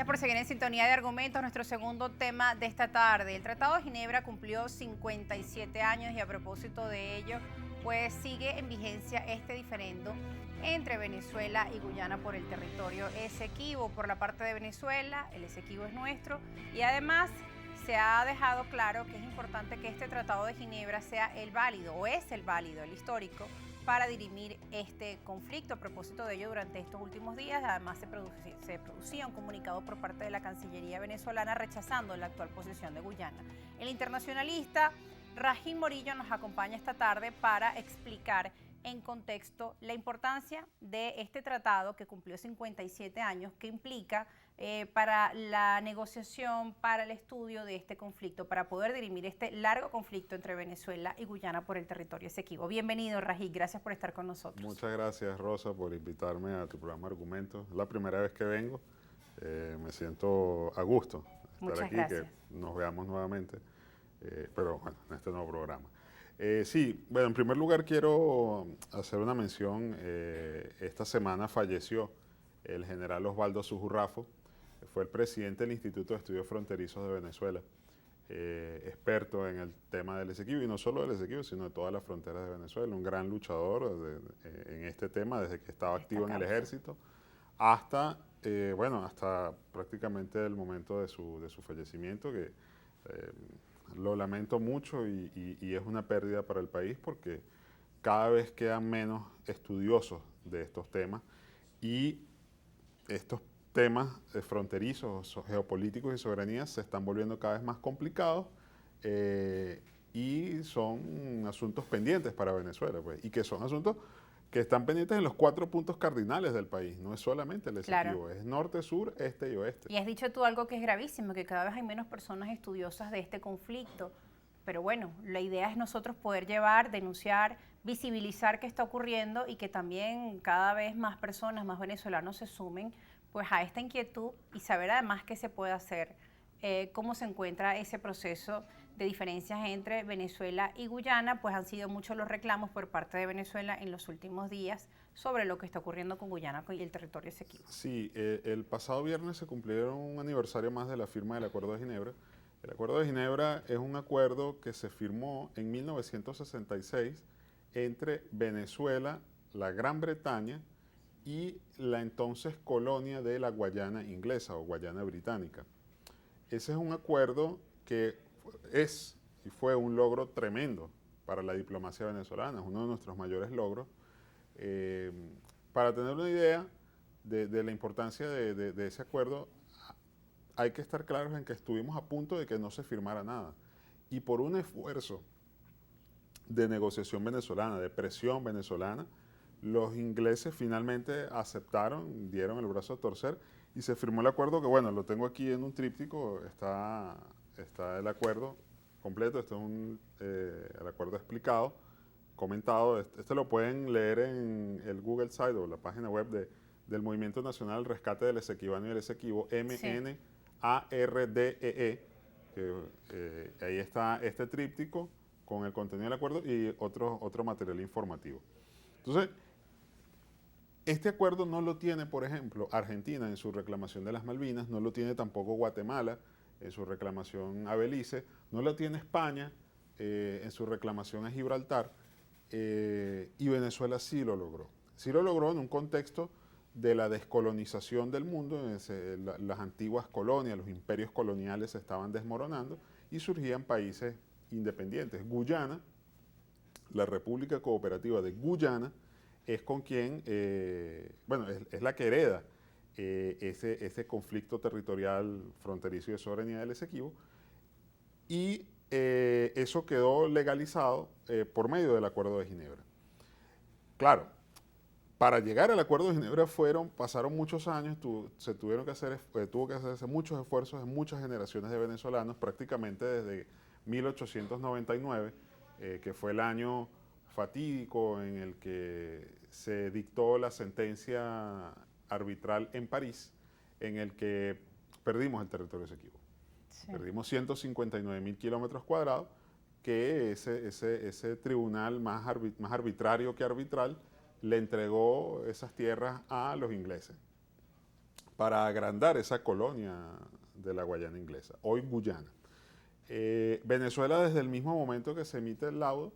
por seguir en sintonía de Argumentos, nuestro segundo tema de esta tarde. El Tratado de Ginebra cumplió 57 años y a propósito de ello, pues sigue en vigencia este diferendo entre Venezuela y Guyana por el territorio Esequibo. Por la parte de Venezuela, el Esequibo es nuestro y además se ha dejado claro que es importante que este Tratado de Ginebra sea el válido, o es el válido, el histórico, para dirimir este conflicto. A propósito de ello, durante estos últimos días, además se producía un comunicado por parte de la Cancillería venezolana rechazando la actual posición de Guyana. El internacionalista Rajín Morillo nos acompaña esta tarde para explicar en contexto la importancia de este tratado que cumplió 57 años, que implica para la negociación, para el estudio de este conflicto, para poder dirimir este largo conflicto entre Venezuela y Guyana por el territorio Esequibo. Bienvenido, Rajín, gracias por estar con nosotros. Muchas gracias, Rosa, por invitarme a tu programa Argumentos. Es la primera vez que vengo, me siento a gusto de estar aquí, gracias. que nos veamos nuevamente, pero bueno, en este nuevo programa. Sí, bueno, en primer lugar quiero hacer una mención. Esta semana falleció el general Osvaldo Sujurrafo, que fue el presidente del Instituto de Estudios Fronterizos de Venezuela, experto en el tema del Esequibo, y no solo del Esequibo, sino de todas las fronteras de Venezuela, un gran luchador en este tema desde que estaba activo en el ejército hasta, hasta prácticamente el momento de su fallecimiento, que lo lamento mucho y es una pérdida para el país porque cada vez quedan menos estudiosos de estos temas y estos temas fronterizos, geopolíticos y soberanía se están volviendo cada vez más complicados y son asuntos pendientes para Venezuela, pues, y que son asuntos que están pendientes en los 4 puntos cardinales del país. No es solamente el Esequibo, claro. Es norte, sur, este y oeste. Y has dicho tú algo que es gravísimo, que cada vez hay menos personas estudiosas de este conflicto. Pero bueno, la idea es nosotros poder llevar, denunciar, visibilizar qué está ocurriendo y que también cada vez más personas, más venezolanos se sumen pues a esta inquietud y saber además qué se puede hacer, cómo se encuentra ese proceso de diferencias entre Venezuela y Guyana. Pues han sido muchos los reclamos por parte de Venezuela en los últimos días sobre lo que está ocurriendo con Guyana y el territorio Esequibo. Sí, el pasado viernes se cumplieron un aniversario más de la firma del Acuerdo de Ginebra. El Acuerdo de Ginebra es un acuerdo que se firmó en 1966 entre Venezuela, la Gran Bretaña y la entonces colonia de la Guayana inglesa o Guayana británica. Ese es un acuerdo que es y fue un logro tremendo para la diplomacia venezolana, es uno de nuestros mayores logros. Para tener una idea de la importancia de ese acuerdo, hay que estar claros en que estuvimos a punto de que no se firmara nada. Y por un esfuerzo de negociación venezolana, de presión venezolana, los ingleses finalmente aceptaron, dieron el brazo a torcer y se firmó el acuerdo que, bueno, lo tengo aquí en un tríptico, está el acuerdo completo, este es el acuerdo explicado, comentado. Este lo pueden leer en el Google site o la página web del Movimiento Nacional Rescate del Esequibano y el Esequibo, MNARDEE, que ahí está este tríptico con el contenido del acuerdo y otro material informativo. Entonces, este acuerdo no lo tiene, por ejemplo, Argentina en su reclamación de las Malvinas, no lo tiene tampoco Guatemala en su reclamación a Belice, no lo tiene España en su reclamación a Gibraltar, y Venezuela sí lo logró. Sí lo logró en un contexto de la descolonización del mundo, las antiguas colonias, los imperios coloniales se estaban desmoronando y surgían países independientes. Guyana, la República Cooperativa de Guyana, es con quien, es la que hereda ese conflicto territorial fronterizo y de soberanía del Esequibo, y eso quedó legalizado por medio del Acuerdo de Ginebra. Claro, para llegar al Acuerdo de Ginebra pasaron muchos años, tuvo que hacerse muchos esfuerzos en muchas generaciones de venezolanos, prácticamente desde 1899, que fue el año fatídico en el que se dictó la sentencia arbitral en París, en el que perdimos el territorio Esequibo. Sí. Perdimos 159.000 kilómetros cuadrados, que ese tribunal más arbitrario que arbitral le entregó esas tierras a los ingleses. para agrandar esa colonia de la Guayana Inglesa, hoy Guyana. Venezuela, desde el mismo momento que se emite el laudo,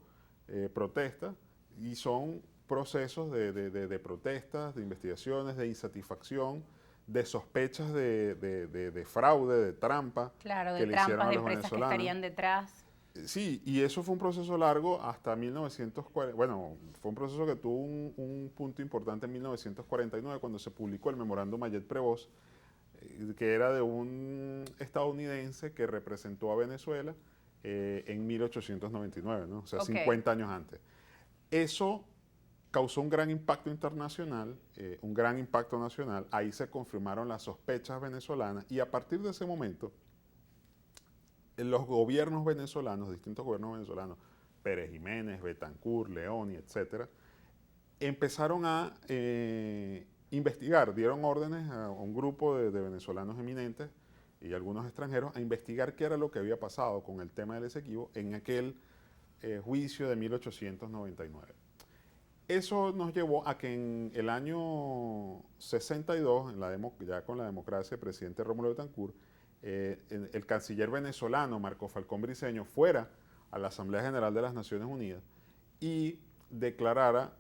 protesta, y son procesos de protestas, de investigaciones, de insatisfacción, de sospechas de fraude, de trampa. Claro, de que le hicieron trampas, a de los empresas que venezolanos. estarían detrás. Sí, y eso fue un proceso largo hasta 1940. Bueno, fue un proceso que tuvo un punto importante en 1949, cuando se publicó el memorándum Mayet-Prevost, que era de un estadounidense que representó a Venezuela en 1899, ¿no? O sea, 50 años antes. Eso causó un gran impacto internacional, un gran impacto nacional. Ahí se confirmaron las sospechas venezolanas, y a partir de ese momento, los gobiernos venezolanos, distintos gobiernos venezolanos, Pérez Jiménez, Betancur, Leoni, etcétera, empezaron a investigar, dieron órdenes a un grupo de venezolanos eminentes y algunos extranjeros a investigar qué era lo que había pasado con el tema del Esequibo en aquel juicio de 1899. Eso nos llevó a que en el año 62, ya con la democracia del presidente Rómulo Betancur, el canciller venezolano Marco Falcón Briceño fuera a la Asamblea General de las Naciones Unidas y declarara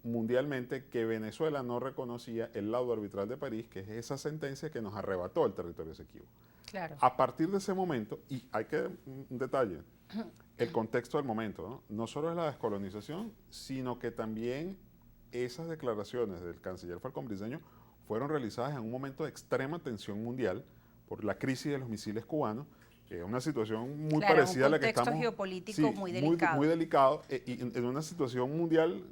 mundialmente que Venezuela no reconocía el laudo arbitral de París, que es esa sentencia que nos arrebató el territorio Esequibo. Claro. A partir de ese momento, y hay que un detalle, el contexto del momento, ¿no? No solo es la descolonización, sino que también esas declaraciones del canciller Falcón Briceño fueron realizadas en un momento de extrema tensión mundial por la crisis de los misiles cubanos, una situación muy parecida a la que estamos... Un contexto geopolítico muy delicado. Muy delicado, y en una situación mundial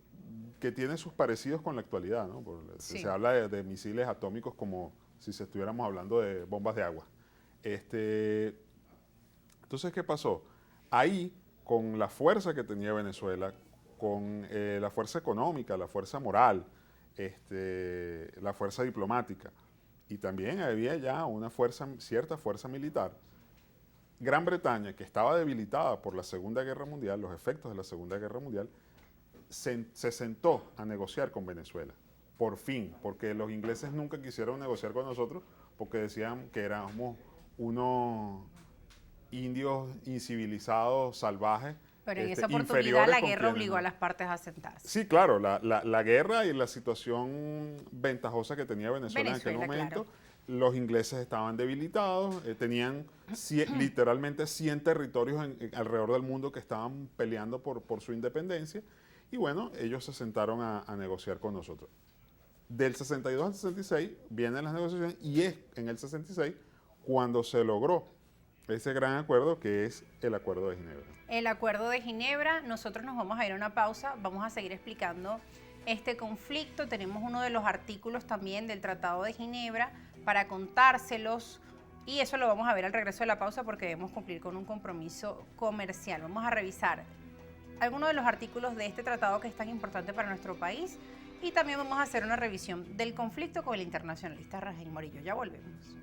que tiene sus parecidos con la actualidad, ¿no? Se habla de misiles atómicos como si se estuviéramos hablando de bombas de agua. Entonces, ¿qué pasó? Ahí, con la fuerza que tenía Venezuela, con la fuerza económica, la fuerza moral, la fuerza diplomática, y también había ya una cierta fuerza militar, Gran Bretaña, que estaba debilitada por la Segunda Guerra Mundial, los efectos de la Segunda Guerra Mundial, se sentó a negociar con Venezuela, por fin, porque los ingleses nunca quisieron negociar con nosotros, porque decían que éramos unos indios incivilizados, salvajes. Pero en esa oportunidad la guerra obligó a las partes a sentarse. Sí, claro, la guerra y la situación ventajosa que tenía Venezuela en aquel momento. Claro. Los ingleses estaban debilitados, tenían literalmente 100 territorios alrededor del mundo que estaban peleando por su independencia, y bueno, ellos se sentaron a negociar con nosotros. Del 62 al 66 vienen las negociaciones, y es en el 66 cuando se logró ese gran acuerdo, que es el Acuerdo de Ginebra. El Acuerdo de Ginebra. Nosotros nos vamos a ir a una pausa, vamos a seguir explicando este conflicto. Tenemos uno de los artículos también del Tratado de Ginebra para contárselos, y eso lo vamos a ver al regreso de la pausa, porque debemos cumplir con un compromiso comercial. Vamos a revisar algunos de los artículos de este tratado que es tan importante para nuestro país, y también vamos a hacer una revisión del conflicto con el internacionalista Rangel Morillo. Ya volvemos.